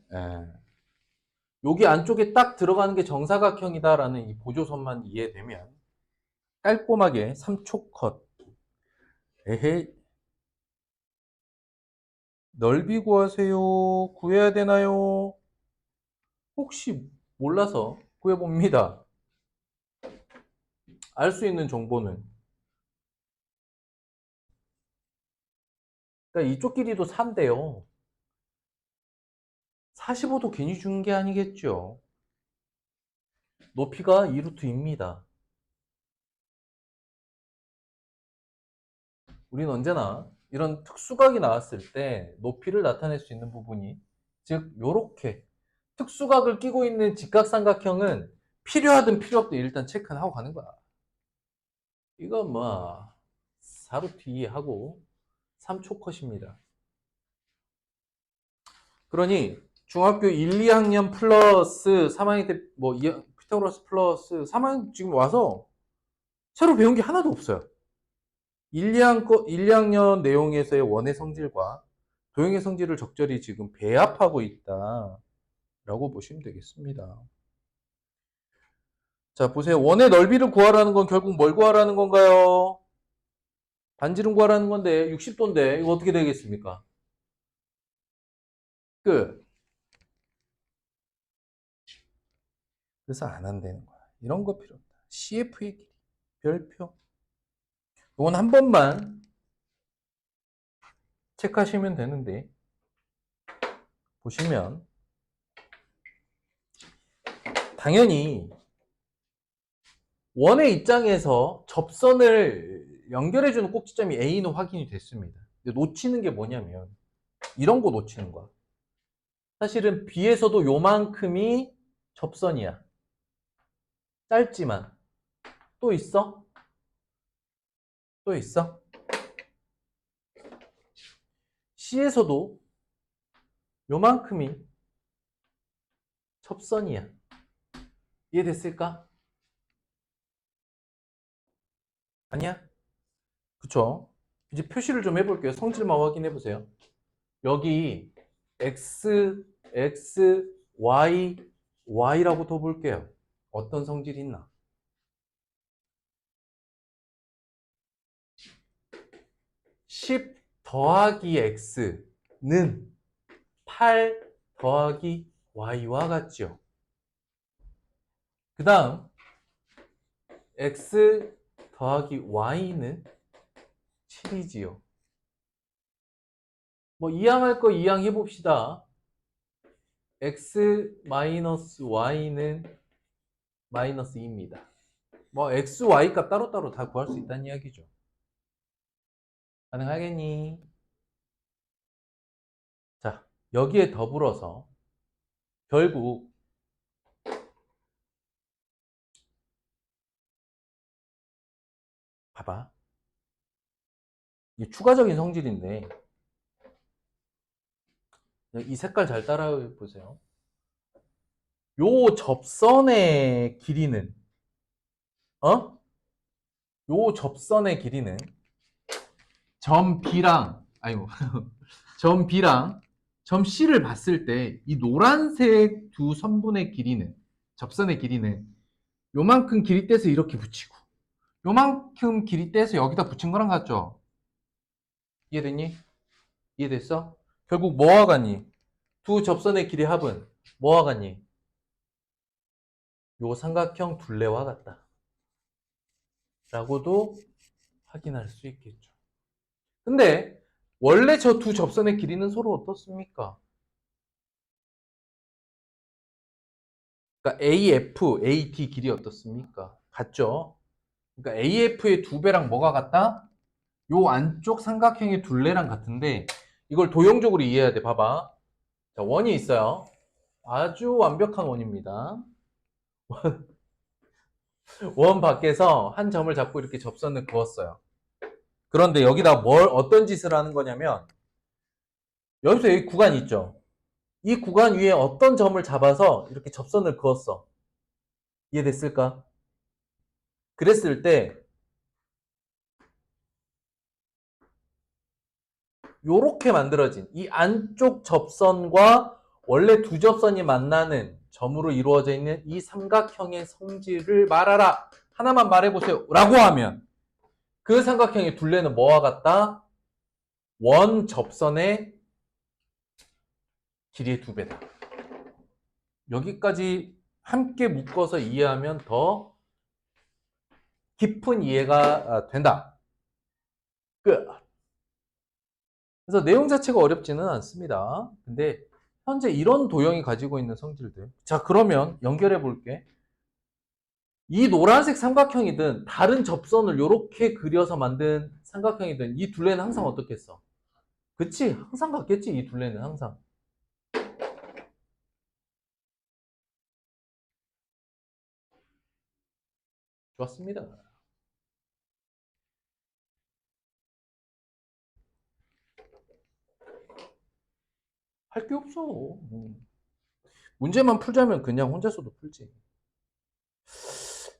S1: 여기 안쪽에 딱 들어가는 게 정사각형이다라는 이 보조선만 이해되면 깔끔하게 3초 컷. 에헤이. 넓이 구하세요. 구해야 되나요? 혹시 몰라서 구해봅니다. 알 수 있는 정보는. 그러니까 이쪽 길이도 4인데요. 45도 괜히 준 게 아니겠죠. 높이가 2루트입니다. 우리는 언제나 이런 특수각이 나왔을 때 높이를 나타낼 수 있는 부분이, 즉 요렇게 특수각을 끼고 있는 직각삼각형은 필요하든 필요 없든 일단 체크는 하고 가는 거야. 이건 뭐 4루트 2 하고 3초 컷입니다. 그러니 중학교 1, 2학년 플러스 3학년 때 뭐 피타고라스 플러스 3학년 지금 와서 새로 배운 게 하나도 없어요. 1, 2학년 내용에서의 원의 성질과 도형의 성질을 적절히 지금 배합하고 있다 라고 보시면 되겠습니다. 자, 보세요. 원의 넓이를 구하라는 건 결국 뭘 구하라는 건가요? 반지름 구하라는 건데 60도인데 이거 어떻게 되겠습니까? 끝. 그래서 안 한다는 거야. 이런 거 필요 없다. CF의 길이, 별표. 이건 한 번만 체크하시면 되는데, 보시면 당연히 원의 입장에서 접선을 연결해주는 꼭지점이 A는 확인이 됐습니다. 근데 놓치는 게 뭐냐면 이런 거 놓치는 거야. 사실은 B에서도 요만큼이 접선이야. 짧지만. 또 있어? 또 있어? C에서도 요만큼이 접선이야. 이해됐을까? 아니야? 그쵸? 이제 표시를 좀 해볼게요. 성질만 확인해 보세요. 여기 X, X, Y, Y라고 더 볼게요. 어떤 성질이 있나? 10 더하기 X는 8 더하기 Y와 같죠. 그 다음 X 더하기 Y는 7이지요. 뭐 이항할 거 이항 해봅시다. X 마이너스 Y는 마이너스 2입니다. 뭐 X, Y 값 따로따로 다 구할 수 있다는 이야기죠. 가능하겠니? 자, 여기에 더불어서 결국 봐봐. 이게 추가적인 성질인데 이 색깔 잘 따라해 보세요. 요 접선의 길이는 요 접선의 길이는 점 B랑 점 B랑 점 C를 봤을 때 이 노란색 두 선분의 길이는, 접선의 길이는 요만큼 길이 떼서 이렇게 붙이고 요만큼 길이 떼서 여기다 붙인 거랑 같죠? 이해됐니? 이해됐어? 결국 뭐와 같니? 두 접선의 길이 합은 뭐와 같니? 요 삼각형 둘레와 같다 라고도 확인할 수 있겠죠. 근데 원래 저 두 접선의 길이는 서로 어떻습니까? 그러니까 AF, AD 길이 어떻습니까? 같죠? 그러니까 AF의 2배랑 뭐가 같다? 요 안쪽 삼각형의 둘레랑 같은데 이걸 도형적으로 이해해야 돼. 봐봐. 자, 원이 있어요. 아주 완벽한 원입니다. 원 밖에서 한 점을 잡고 이렇게 접선을 그었어요. 그런데 여기다 어떤 짓을 하는 거냐면 여기서 여기 구간 있죠. 이 구간 위에 어떤 점을 잡아서 이렇게 접선을 그었어. 이해됐을까? 그랬을 때 요렇게 만들어진 이 안쪽 접선과 원래 두 접선이 만나는 점으로 이루어져 있는 이 삼각형의 성질을 말하라. 하나만 말해보세요. 라고 하면 그 삼각형의 둘레는 뭐와 같다? 원 접선의 길이의 2배다. 여기까지 함께 묶어서 이해하면 더 깊은 이해가 된다. 끝. 그래서 내용 자체가 어렵지는 않습니다. 근데 현재 이런 도형이 가지고 있는 성질들. 자, 그러면 연결해 볼게. 이 노란색 삼각형이든 다른 접선을 이렇게 그려서 만든 삼각형이든 이 둘레는 항상 어떻겠어? 그치? 항상 같겠지, 이 둘레는 항상. 좋았습니다. 할 게 없어. 문제만 풀자면 그냥 혼자서도 풀지.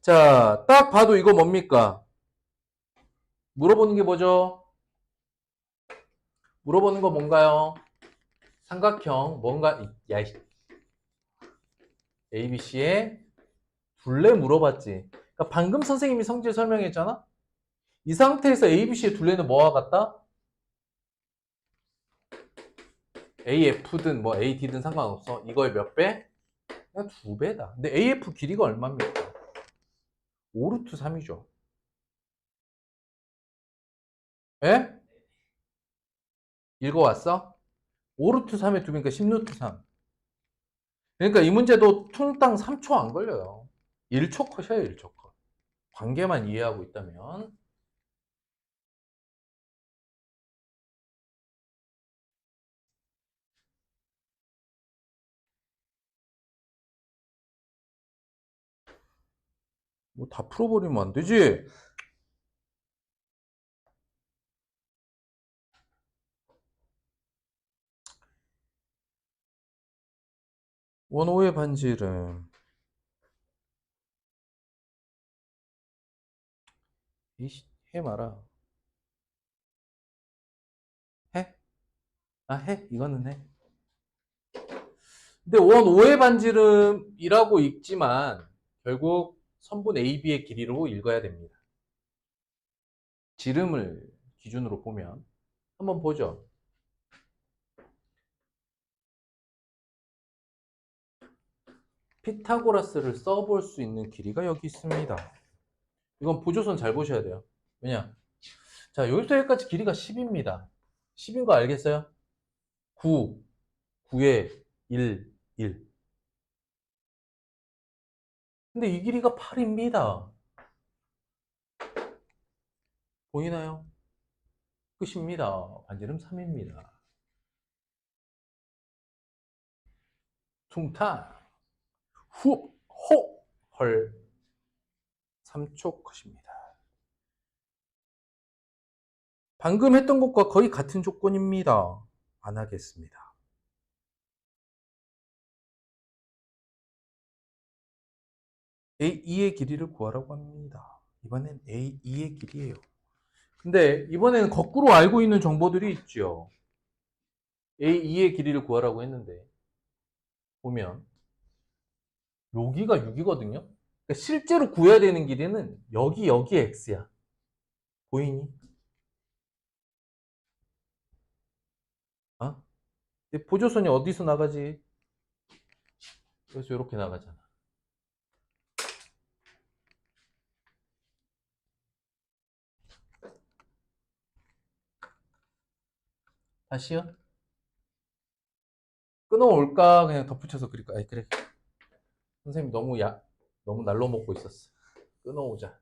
S1: 자, 딱 봐도 이거 뭡니까? 물어보는 게 뭐죠? 물어보는 거 뭔가요? 삼각형, 뭔가, 야, ABC의 둘레 물어봤지. 그러니까 방금 선생님이 성질 설명했잖아? 이 상태에서 ABC의 둘레는 뭐와 같다? AF든 뭐 AD든 상관없어. 이거의 몇 배? 그냥 2배다. 근데 AF 길이가 얼마입니까? 5루트 3이죠. 예? 읽어왔어? 5루트 3에 2배니까 10루트 3. 그러니까 이 문제도 퉁땅 3초 안 걸려요. 1초 컷이에요, 1초 컷. 관계만 이해하고 있다면. 뭐 다 풀어버리면 안 되지? 원호의 반지름. 이씨, 해 마라. 해? 아, 해? 이거는 해. 근데 원 5의 반지름이라고 읽지만 결국 선분 AB의 길이로 읽어야 됩니다. 지름을 기준으로 보면 한번 보죠. 피타고라스를 써볼 수 있는 길이가 여기 있습니다. 이건 보조선 잘 보셔야 돼요. 왜냐? 자, 여기서 여기까지 길이가 10입니다. 10인 거 알겠어요? 9, 9에 1, 1. 근데 이 길이가 8입니다. 보이나요? 끝입니다. 반지름 3입니다. 퉁타 후, 호, 헐. 3초 컷입니다. 방금 했던 것과 거의 같은 조건입니다. 안 하겠습니다. A2의 길이를 구하라고 합니다. 이번엔 A2의 길이에요. 근데 이번에는 거꾸로 알고 있는 정보들이 있죠. A2의 길이를 구하라고 했는데 보면 여기가 6이거든요. 그러니까 실제로 구해야 되는 길이는 여기 X야. 보이니? 어? 근데 보조선이 어디서 나가지? 그래서 이렇게 나가잖아. 다시요? 끊어올까? 그냥 덧붙여서 그릴까? 아니, 그래. 선생님 너무 날로 먹고 있었어. 끊어오자.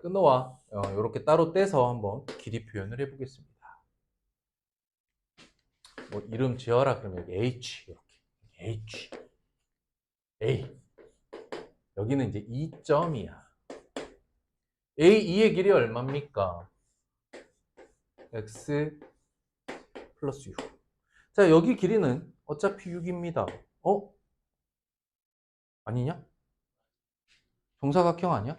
S1: 끊어와. 이렇게 따로 떼서 한번 길이 표현을 해보겠습니다. 뭐 이름 지어라 그러면 여기 H 이렇게 H A 여기는 이제 2점이야. A2의 길이 얼마입니까? X 플러스 6. 자, 여기 길이는 어차피 6입니다. 아니냐? 정사각형 아니야?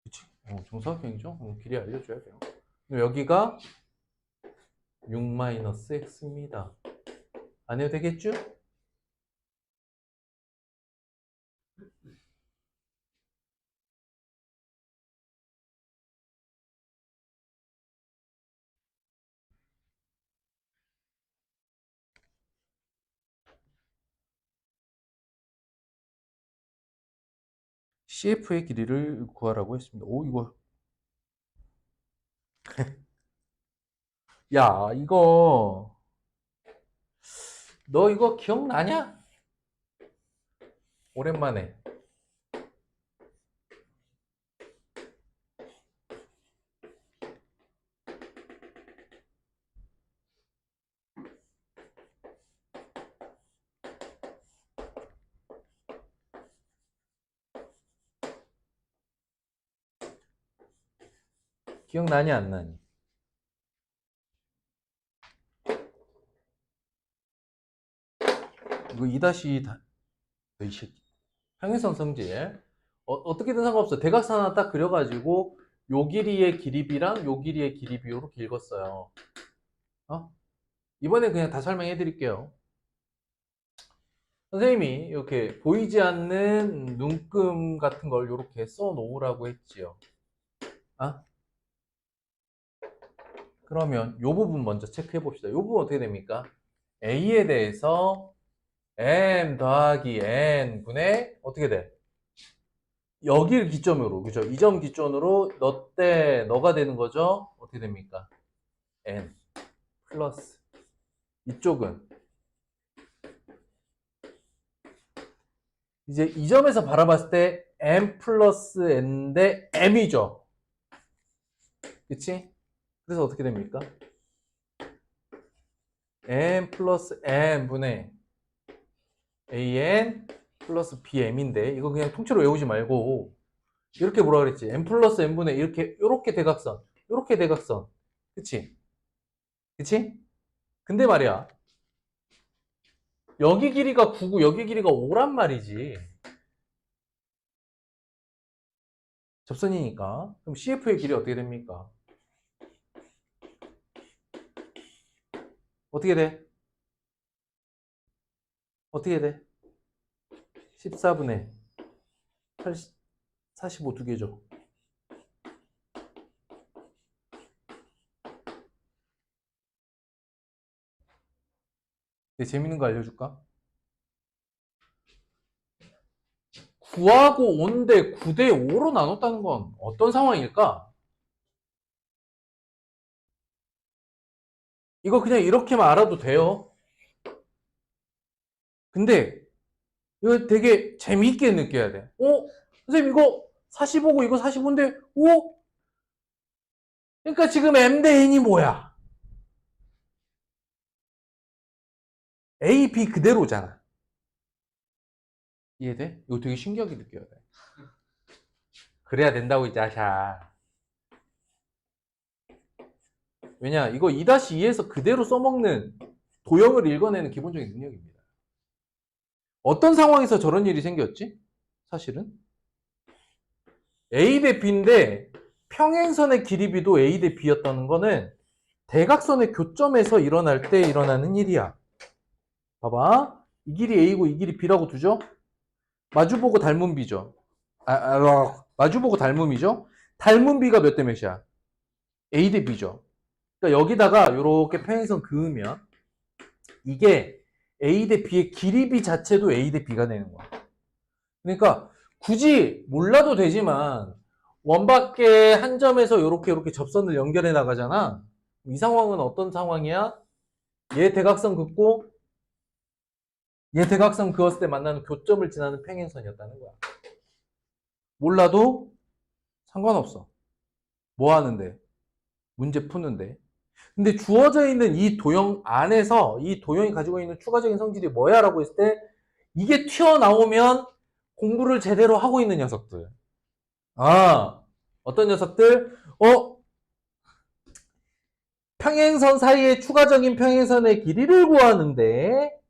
S1: 그치? 정사각형이죠? 길이 알려줘야 돼요. 그럼 여기가 6-x입니다. 안 해도 되겠죠? CF의 길이를 구하라고 했습니다. 오, 이거. 야, 너 이거 기억나냐? 오랜만에. 기억나니, 안 나니? 이거 2-2, 이 새끼. 평행선 성질. 어떻게든 상관없어. 대각선 하나 딱 그려가지고, 요 길이의 길이 B랑 요 길이의 길이 B로 긁었어요. 이번에 그냥 다 설명해 드릴게요. 선생님이 이렇게 보이지 않는 눈금 같은 걸 이렇게 써 놓으라고 했지요. 그러면 이 부분 먼저 체크해 봅시다. 이 부분 어떻게 됩니까? A에 대해서 M 더하기 N 분의 어떻게 돼? 여기를 기점으로, 그죠? 이 점 기점으로 너가 되는 거죠? 어떻게 됩니까? N 플러스 이쪽은 이제 이 점에서 바라봤을 때 M 플러스 N 대 M이죠. 그치? 그래서 어떻게 됩니까? M 플러스 N 분의 AN 플러스 BM인데 이거 그냥 통째로 외우지 말고 이렇게 뭐라 그랬지? M 플러스 N분의 요렇게 대각선 요렇게 대각선 그치? 그치? 근데 말이야 여기 길이가 9고 여기 길이가 5란 말이지. 접선이니까. 그럼 CF의 길이 어떻게 됩니까? 어떻게 돼? 어떻게 돼? 14분의 45 두 개죠. 재밌는 거 알려줄까? 9하고 5인데 9대 5로 나눴다는 건 어떤 상황일까? 이거 그냥 이렇게만 알아도 돼요. 근데 이거 되게 재미있게 느껴야 돼. 선생님 이거 45고 이거 45인데 그러니까 지금 M 대 N이 뭐야? A, B 그대로잖아. 이해돼? 이거 되게 신기하게 느껴야 돼. 그래야 된다고 이 자샤. 왜냐 이거 2-2에서 그대로 써먹는 도형을 읽어내는 기본적인 능력입니다. 어떤 상황에서 저런 일이 생겼지? 사실은 A 대 B인데 평행선의 길이 B도 A 대 B였다는 거는 대각선의 교점에서 일어날 때 일어나는 일이야. 봐봐. 이 길이 A고 이 길이 B라고 두죠? 마주보고 닮은 B죠. 마주보고 닮음이죠? 닮은 B가 몇 대 몇이야? A 대 B죠. 그러니까 여기다가 이렇게 평행선 그으면 이게 A 대 B의 길이 B 자체도 A 대 B가 되는 거야. 그러니까 굳이 몰라도 되지만 원밖에 한 점에서 이렇게 접선을 연결해 나가잖아. 이 상황은 어떤 상황이야? 얘 대각선 긋고 얘 대각선 그었을 때 만나는 교점을 지나는 평행선이었다는 거야. 몰라도 상관없어. 뭐 하는데? 문제 푸는데. 근데 주어져 있는 이 도형 안에서 이 도형이 가지고 있는 추가적인 성질이 뭐야? 라고 했을 때 이게 튀어나오면 공부를 제대로 하고 있는 녀석들. 어떤 녀석들? 평행선 사이의 추가적인 평행선의 길이를 구하는데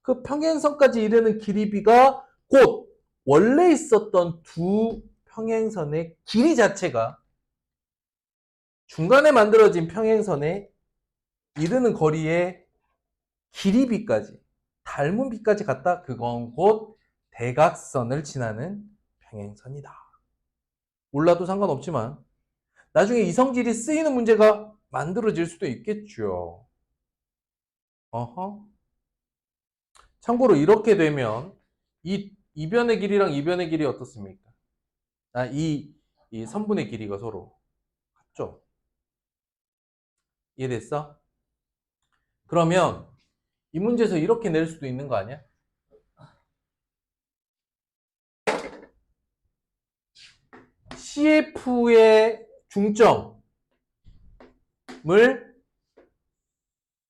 S1: 그 평행선까지 이르는 길이비가 곧 원래 있었던 두 평행선의 길이 자체가 중간에 만들어진 평행선에 이르는 거리의 길이비까지 닮은 비까지 같다. 그건 곧 대각선을 지나는 평행선이다. 몰라도 상관없지만 나중에 이성질이 쓰이는 문제가 만들어질 수도 있겠죠. 어허. 참고로 이렇게 되면 이 변의 길이랑 이 변의 길이 어떻습니까? 이 선분의 길이가 서로 같죠? 이해됐어? 그러면 이 문제에서 이렇게 낼 수도 있는 거 아니야? CF의 중점을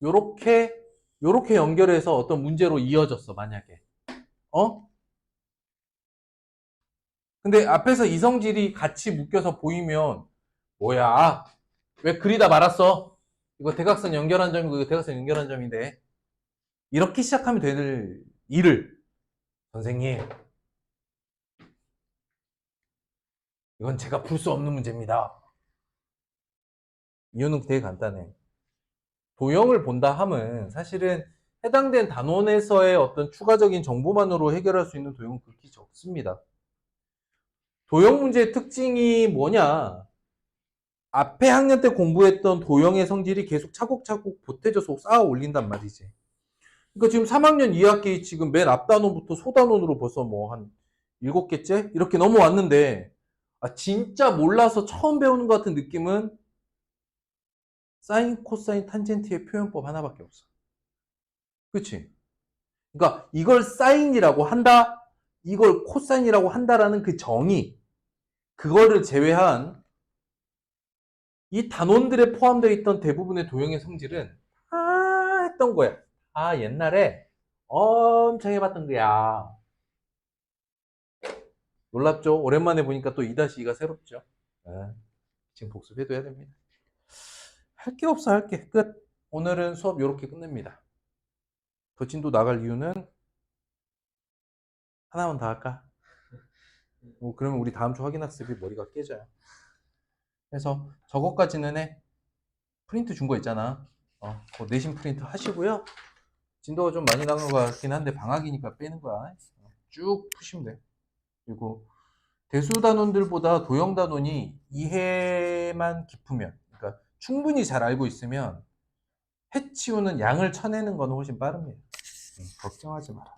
S1: 요렇게 연결해서 어떤 문제로 이어졌어, 만약에. 근데 앞에서 이성질이 같이 묶여서 보이면 뭐야? 왜 그리다 말았어? 이거 대각선 연결한 점이고 이거 대각선 연결한 점인데. 이렇게 시작하면 될 일을 선생님, 이건 제가 풀 수 없는 문제입니다. 이유는 되게 간단해. 도형을 본다 함은 사실은 해당된 단원에서의 어떤 추가적인 정보만으로 해결할 수 있는 도형은 그렇게 적습니다. 도형 문제의 특징이 뭐냐? 앞에 학년 때 공부했던 도형의 성질이 계속 차곡차곡 보태져서 쌓아 올린단 말이지. 그러니까 지금 3학년 2학기 지금 맨 앞단원부터 소단원으로 벌써 뭐 한 7개째? 이렇게 넘어왔는데, 진짜 몰라서 처음 배우는 것 같은 느낌은 사인, 코사인, 탄젠트의 표현법 하나밖에 없어. 그치? 그러니까 이걸 사인이라고 한다, 이걸 코사인이라고 한다라는 그 정의, 그거를 제외한 이 단원들에 포함되어 있던 대부분의 도형의 성질은 했던 거야. 옛날에 엄청 해봤던 거야. 놀랍죠? 오랜만에 보니까 또 2-2가 새롭죠. 지금 복습해둬야 됩니다. 할 게 없어, 할 게. 끝. 오늘은 수업 이렇게 끝냅니다. 더 진도 나갈 이유는 하나만 더 할까? 그러면 우리 다음 주 확인학습이 머리가 깨져요. 그래서 저거까지는 해. 프린트 준 거 있잖아. 내신 프린트 하시고요. 진도가 좀 많이 나간 것 같긴 한데 방학이니까 빼는 거야. 쭉 푸시면 돼. 그리고 대수 단원들보다 도형 단원이 이해만 깊으면, 그러니까 충분히 잘 알고 있으면 해치우는 양을 쳐내는 건 훨씬 빠릅니다. 걱정하지 마라.